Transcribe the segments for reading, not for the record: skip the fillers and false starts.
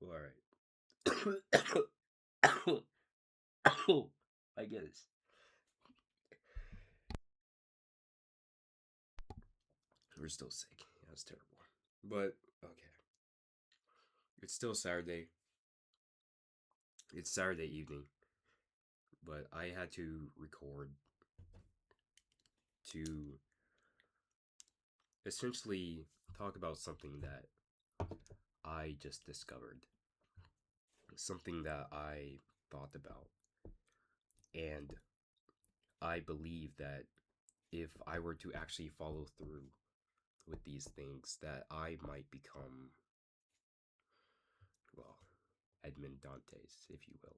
All right. I get it. We're still sick. Yeah, that's terrible. But okay, it's still Saturday. It's Saturday evening, but I had to record to essentially talk about something that I just discovered, something that I thought about, and I believe that if I were to actually follow through with these things, that I might become, well, Edmond Dantes, if you will.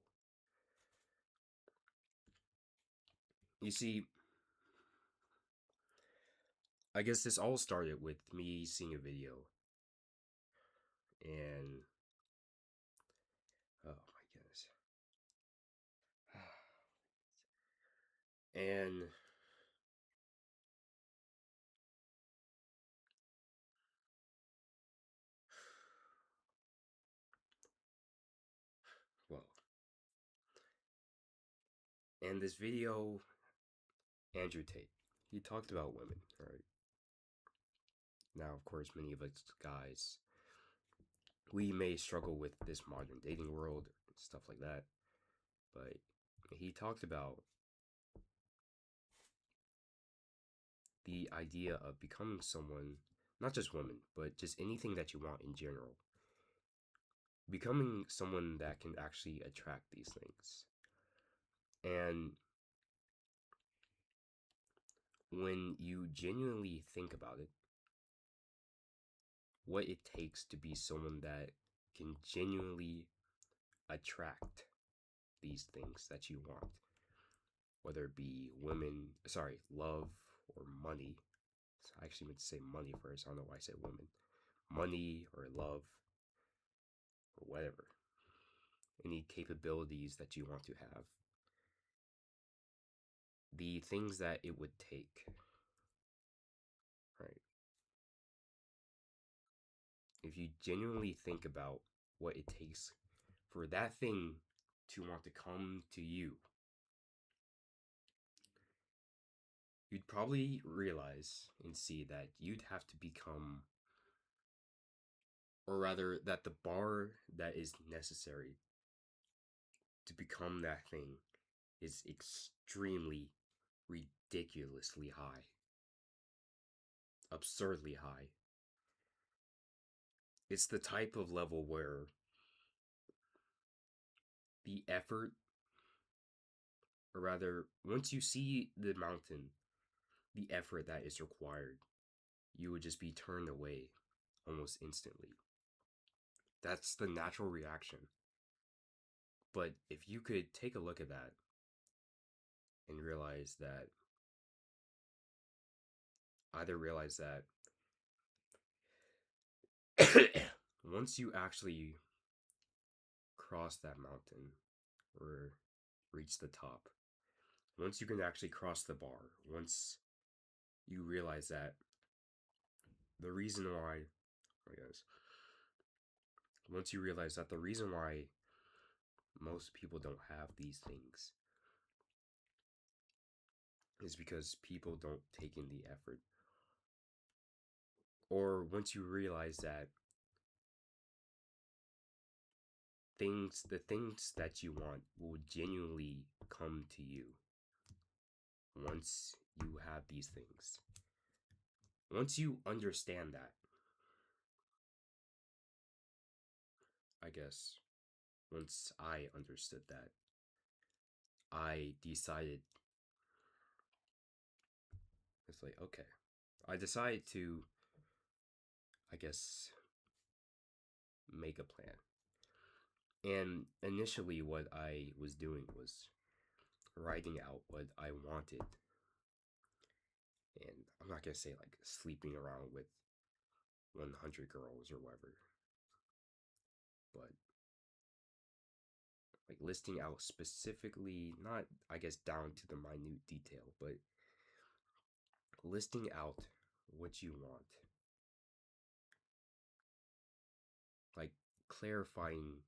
You see, I guess this all started with me seeing a video, and oh my goodness, and well, and this video, Andrew Tate, he talked about women, right? Now, of course, many of us guys, we may struggle with this modern dating world, stuff like that, but he talked about the idea of becoming someone, not just women, but just anything that you want in general. Becoming someone that can actually attract these things. And when you genuinely think about it, what it takes to be someone that can genuinely attract these things that you want, whether it be women, sorry, love or money. I actually meant to say money first. I don't know why I said women. Money or love or whatever. Any capabilities that you want to have. The things that it would take, right? If you genuinely think about what it takes for that thing to want to come to you, you'd probably realize and see that you'd have to become, or rather, that the bar that is necessary to become that thing is extremely, ridiculously high, absurdly high. It's the type of level where the effort, or rather, once you see the mountain, the effort that is required, you would just be turned away almost instantly. That's the natural reaction. But if you could take a look at that and realize that once you actually cross that mountain or reach the top, once you can actually cross the bar, once you realize that the reason why, I guess, once you realize that the reason why most people don't have these things is because people don't take in the effort. Or once you realize that the things that you want will genuinely come to you once you have these things. Once you understand that, I guess, once I understood that, I decided, it's like, okay, I decided to, I guess, make a plan. And initially, what I was doing was writing out what I wanted. And I'm not gonna say like sleeping around with 100 girls or whatever, but like listing out specifically, not I guess down to the minute detail, but listing out what you want. Like clarifying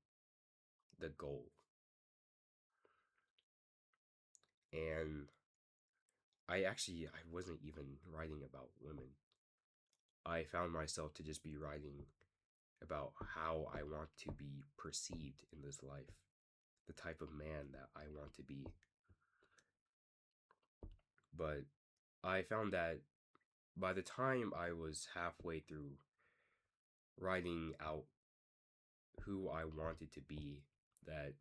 the goal. And I wasn't even writing about women. I found myself to just be writing about how I want to be perceived in this life, the type of man that I want to be. But I found that by the time I was halfway through writing out who I wanted to be, that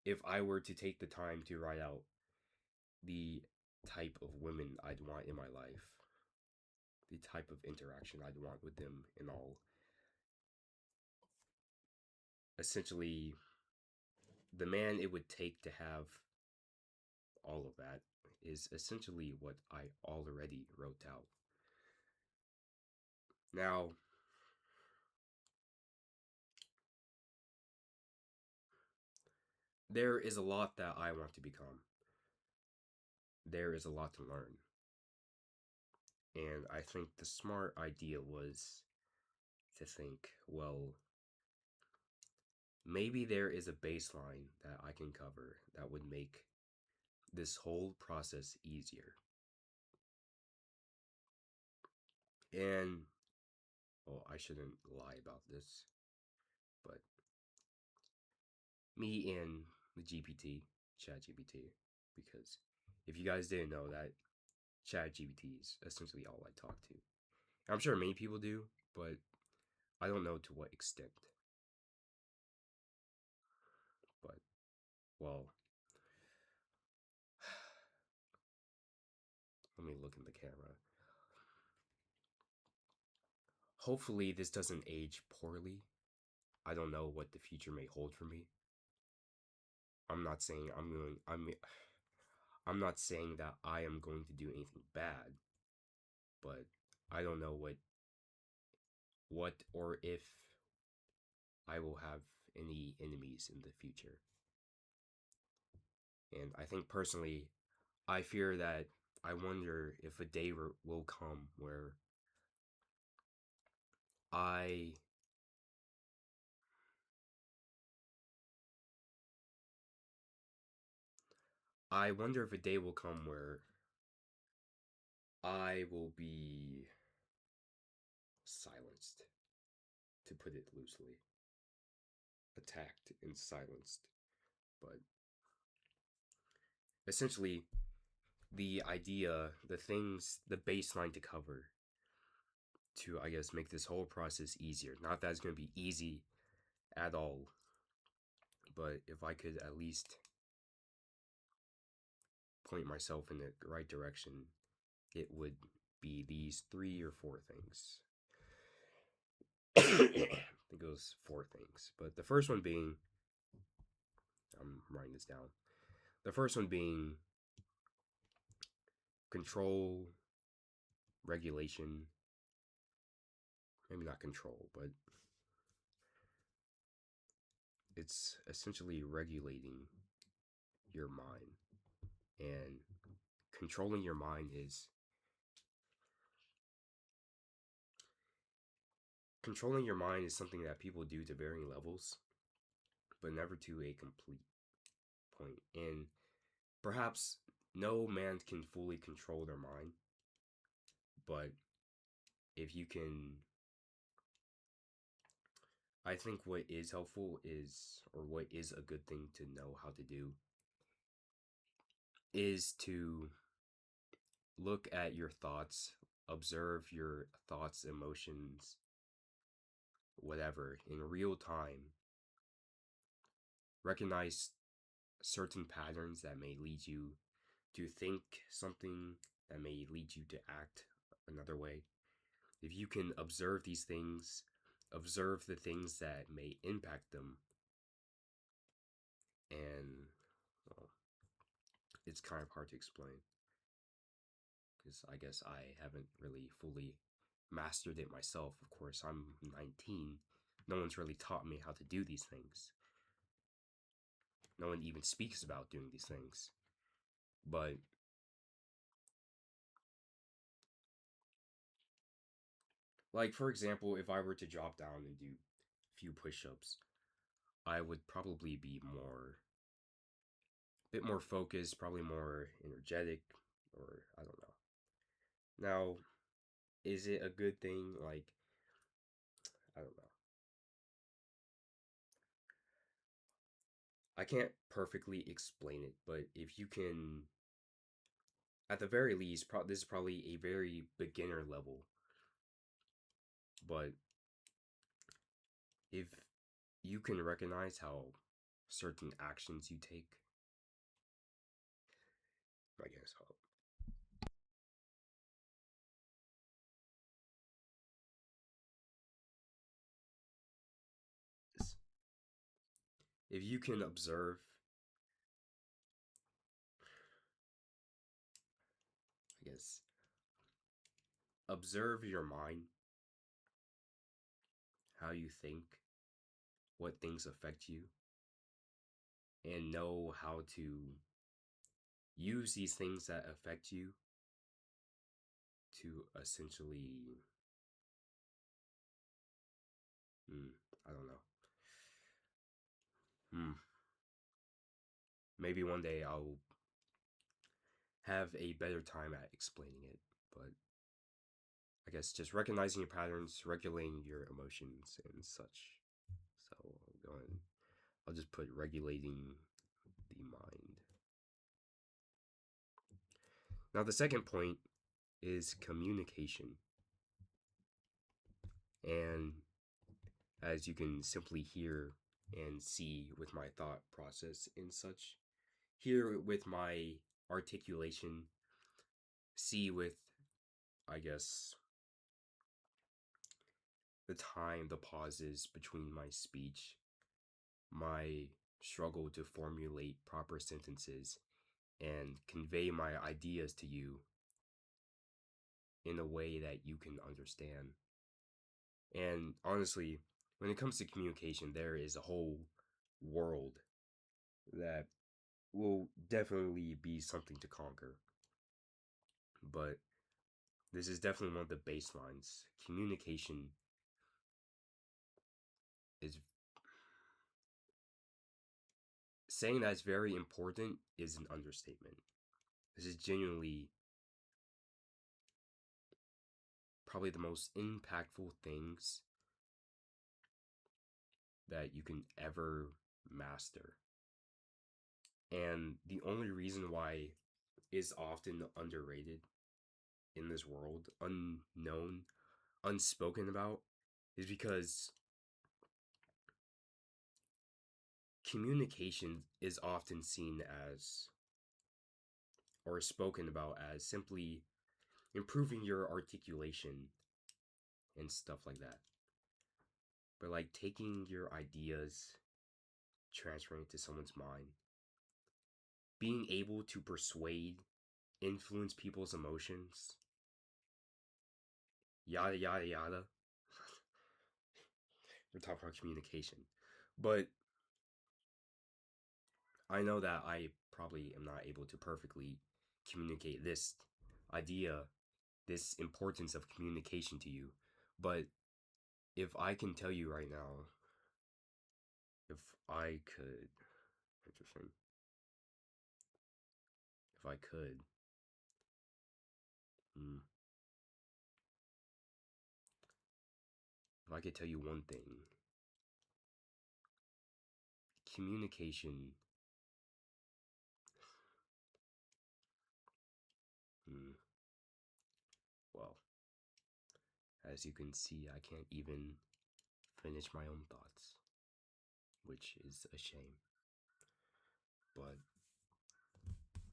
if I were to take the time to write out the type of women I'd want in my life, the type of interaction I'd want with them and all, essentially, the man it would take to have all of that is essentially what I already wrote out. Now, there is a lot that I want to become. There is a lot to learn. And I think the smart idea was to think, well, maybe there is a baseline that I can cover that would make this whole process easier. And, well, I shouldn't lie about this, but me and the GPT, ChatGPT, because if you guys didn't know that, ChatGPT is essentially all I talk to. I'm sure many people do, but I don't know to what extent. But, well, let me look in the camera. Hopefully, this doesn't age poorly. I don't know what the future may hold for me. I'm not saying I'm not saying that I am going to do anything bad, but I don't know what or if I will have any enemies in the future. And I think personally, I fear that I wonder if a day will come where I I wonder if a day will come where I will be silenced, to put it loosely. Attacked and silenced. But essentially, the idea, the things, the baseline to cover to, I guess, make this whole process easier. Not that it's going to be easy at all, but if I could at least point myself in the right direction, it would be these 3 or 4 things. I think it was 4 things. But the first one being, I'm writing this down. The first one being control, regulation. Maybe not control, but it's essentially regulating your mind. And controlling your mind is something that people do to varying levels, but never to a complete point. And perhaps no man can fully control their mind, but if you can, I think what is helpful is, or what is a good thing to know how to do, is to look at your thoughts, observe your thoughts, emotions, whatever, in real time. Recognize certain patterns that may lead you to think something, that may lead you to act another way. If you can observe these things, observe the things that may impact them, and, well, it's kind of hard to explain because I guess I haven't really fully mastered it myself. Of course, I'm 19. No one's really taught me how to do these things. No one even speaks about doing these things. But like, for example, if I were to drop down and do few push-ups, I would probably be bit more focused, probably more energetic, or I don't know. Now, is it a good thing? Like, I don't know. I can't perfectly explain it, but if you can, at the very least, this is probably a very beginner level. But if you can recognize how certain actions you take, I guess, if you can observe, I guess, observe your mind, how you think, what things affect you, and know how to use these things that affect you to essentially, I don't know. Hmm. Maybe one day I'll have a better time at explaining it, but I guess just recognizing your patterns, regulating your emotions, and such. So I'll go ahead. I'll just put regulating the mind. Now, the second point is communication. And as you can simply hear and see with my thought process and such, hear with my articulation, see with, I guess, the time, the pauses between my speech, my struggle to formulate proper sentences and convey my ideas to you in a way that you can understand. And honestly, when it comes to communication, there is a whole world that will definitely be something to conquer. But this is definitely one of the baselines. Communication is saying that it's very important is an understatement. This is genuinely probably the most impactful things that you can ever master. And the only reason why is often underrated in this world, unknown, unspoken about, is because communication is often seen as or spoken about as simply improving your articulation and stuff like that. But like taking your ideas, transferring it to someone's mind, being able to persuade, influence people's emotions, yada yada yada. We're talking about communication. But I know that I probably am not able to perfectly communicate this idea, this importance of communication to you. But if I can tell you right now, if I could, interesting, if I could, hmm, if I could tell you one thing, communication, hmm, well, as you can see, I can't even finish my own thoughts, which is a shame. But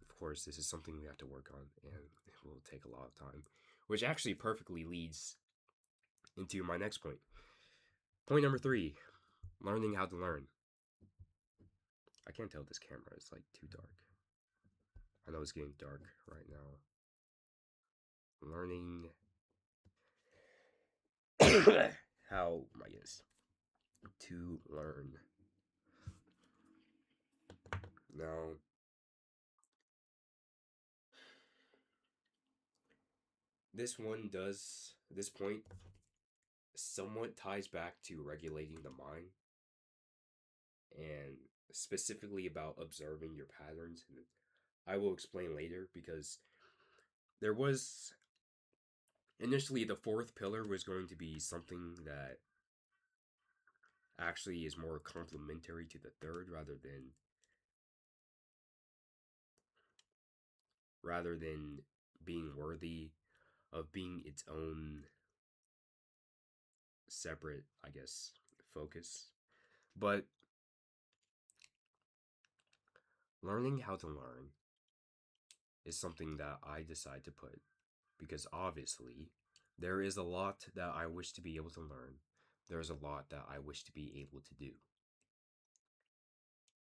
of course, this is something we have to work on, and it will take a lot of time, which actually perfectly leads into my next point. Point number 3, learning how to learn. I can't tell if this camera is like too dark. I know it's getting dark right now. Learning how, I guess, to learn. Now, this point somewhat ties back to regulating the mind and specifically about observing your patterns. And I will explain later because there was initially the fourth pillar was going to be something that actually is more complementary to the third rather than being worthy of being its own separate, I guess, focus. But learning how to learn is something that I decide to put because obviously there is a lot that I wish to be able to learn. There's a lot that I wish to be able to do.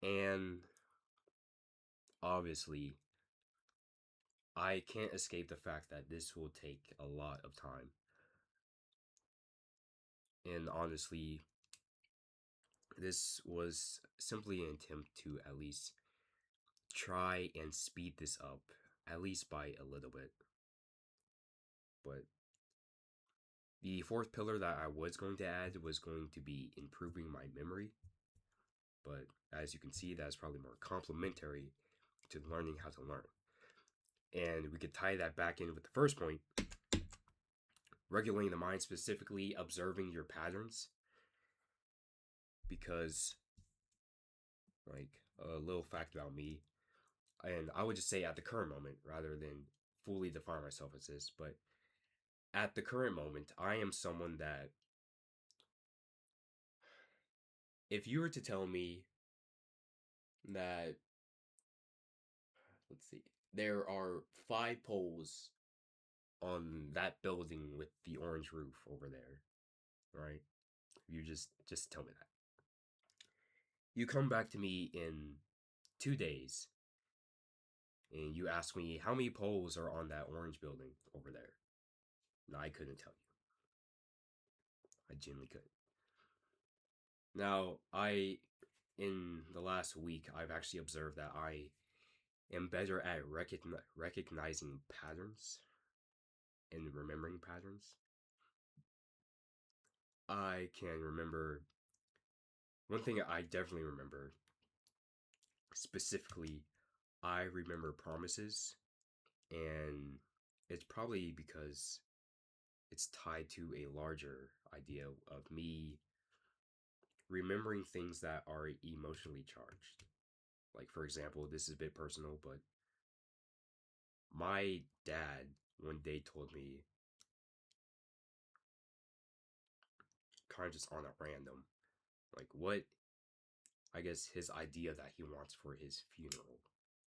And obviously, I can't escape the fact that this will take a lot of time. And honestly, this was simply an attempt to at least try and speed this up, at least by a little bit. But the fourth pillar that I was going to add was going to be improving my memory. But as you can see, that's probably more complementary to learning how to learn. And we could tie that back in with the first point, regulating the mind, specifically observing your patterns. Because, like, a little fact about me, and I would just say at the current moment rather than fully define myself as this, but at the current moment, I am someone that if you were to tell me that, let's see, there are 5 poles on that building with the orange roof over there, right? You just tell me that. You come back to me in 2 days and you ask me how many poles are on that orange building over there. No, I couldn't tell you. I genuinely couldn't. Now, in the last week, I've actually observed that I am better at recognizing patterns and remembering patterns. I can remember one thing I definitely remember specifically. I remember promises, and it's probably because it's tied to a larger idea of me remembering things that are emotionally charged. Like, for example, this is a bit personal, but my dad one day told me, kind of just on a random, like what I guess his idea that he wants for his funeral,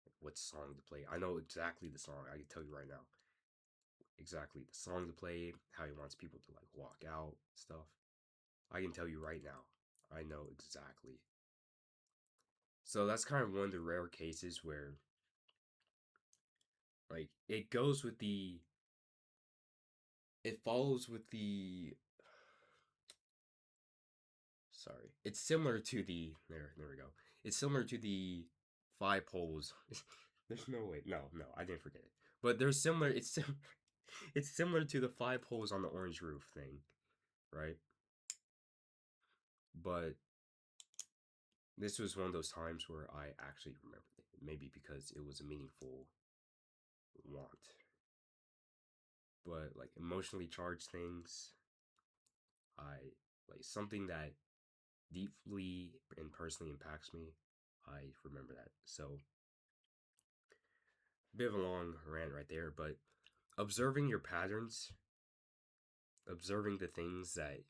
like what song to play. I know exactly the song. I can tell you right now exactly the song to play, how he wants people to like walk out, stuff. I can tell you right now. I know exactly. So that's kind of one of the rare cases where like it follows with the sorry. It's similar to the there we go. It's similar to the 5 poles. There's no way. No, I didn't forget it. But there's similar it's similar to the 5 poles on the orange roof thing, right? But this was one of those times where I actually remembered it. Maybe because it was a meaningful want. But like emotionally charged things, I like something that deeply and personally impacts me. I remember that. So a bit of a long rant right there, but observing your patterns, observing the things that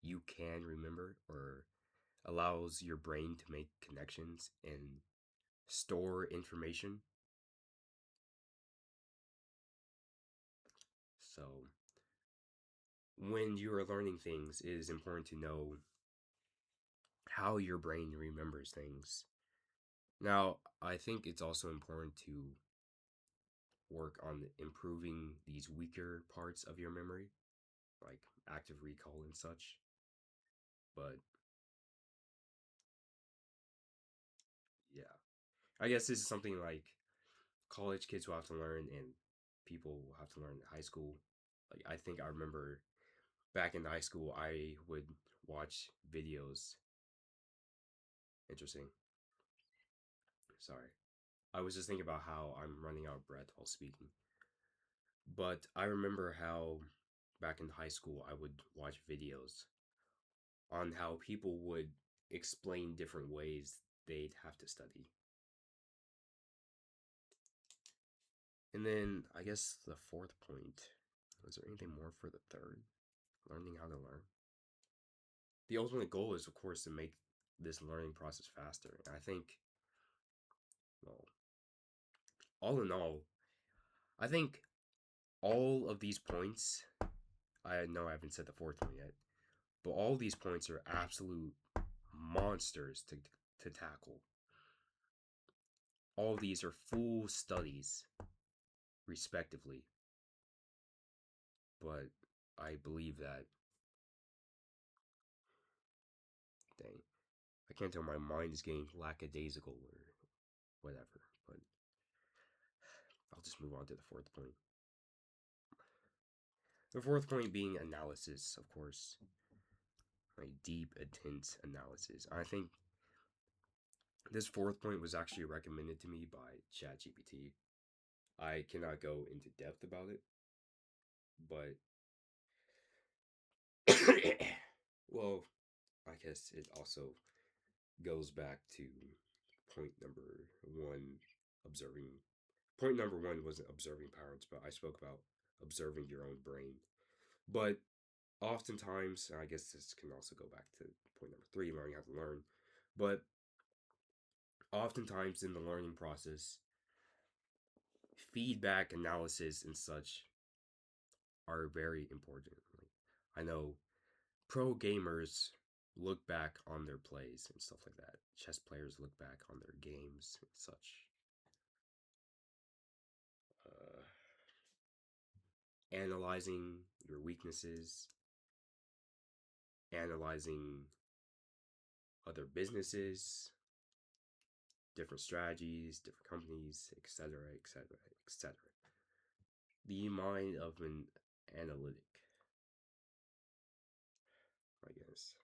you can remember or allows your brain to make connections and store information. So when you are learning things, it is important to know how your brain remembers things. Now, I think it's also important to work on improving these weaker parts of your memory, like active recall and such. But yeah, I guess this is something like college kids will have to learn and people will have to learn in high school. Like I think I remember back in high school, I would watch videos. Interesting. Sorry. I was just thinking about how I'm running out of breath while speaking. But I remember how back in high school I would watch videos on how people would explain different ways they'd have to study. And then I guess the fourth point, was there anything more for the third? Learning how to learn. The ultimate goal is, of course, to make this learning process faster. And I think, well, all in all, I think all of these points, I know I haven't said the fourth one yet, but all these points are absolute monsters to tackle. All these are full studies, respectively. But I believe that, dang, I can't tell my mind is getting lackadaisical or whatever, but I'll just move on to the fourth point. The fourth point being analysis, of course. Like deep, intense analysis. I think this fourth point was actually recommended to me by ChatGPT. I cannot go into depth about it, but well, I guess it also goes back to point number one, observing. Point number one wasn't observing parents, but I spoke about observing your own brain. But oftentimes, I guess this can also go back to point number three, learning how to learn. But oftentimes in the learning process, feedback, analysis, and such are very important. Like, I know pro gamers look back on their plays and stuff like that. Chess players look back on their games and such. Uh, Analyzing your weaknesses, analyzing other businesses, different strategies, different companies, etc., etc., etc. The mind of an analytic, I guess.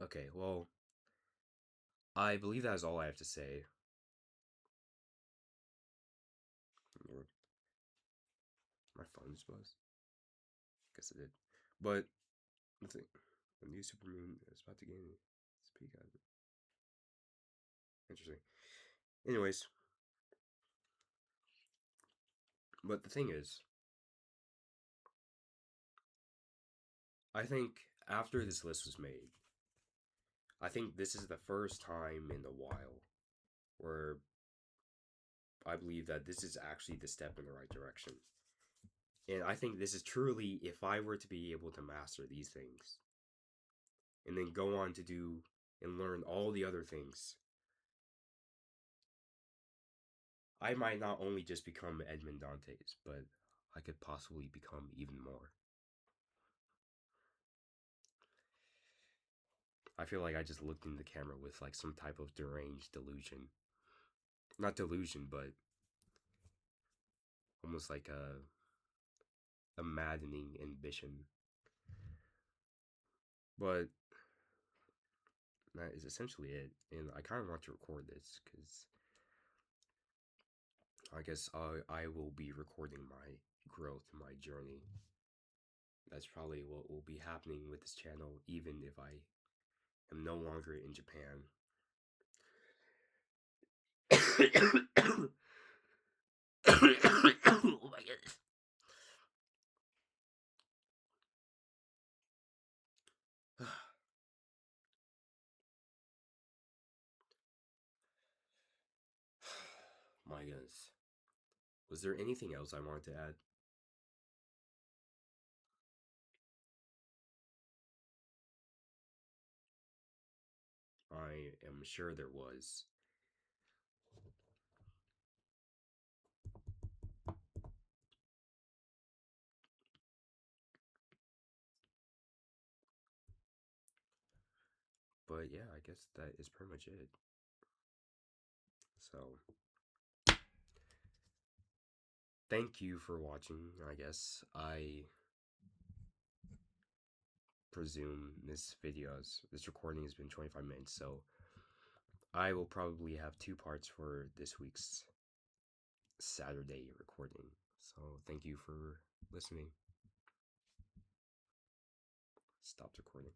Okay, well, I believe that is all I have to say. My phone just buzzed. Guess it did. But the thing, the new supermoon is about to gain speak out of it. Interesting. Anyways, but the thing is, I think after this list was made, I think this is the first time in a while where I believe that this is actually the step in the right direction. And I think this is truly, if I were to be able to master these things and then go on to do and learn all the other things, I might not only just become Edmond Dantes, but I could possibly become even more. I feel like I just looked in the camera with like some type of deranged delusion. Not delusion, but almost like a maddening ambition. But that is essentially it. And I kind of want to record this because I guess I will be recording my growth, my journey. That's probably what will be happening with this channel, even if I am no longer in Japan. Oh my goodness. My goodness. Was there anything else I wanted to add? I am sure there was. But yeah, I guess that is pretty much it. So, thank you for watching, I guess. I presume this recording has been 25 minutes, so I will probably have 2 parts for this week's Saturday recording. So, thank you for listening. Stopped recording.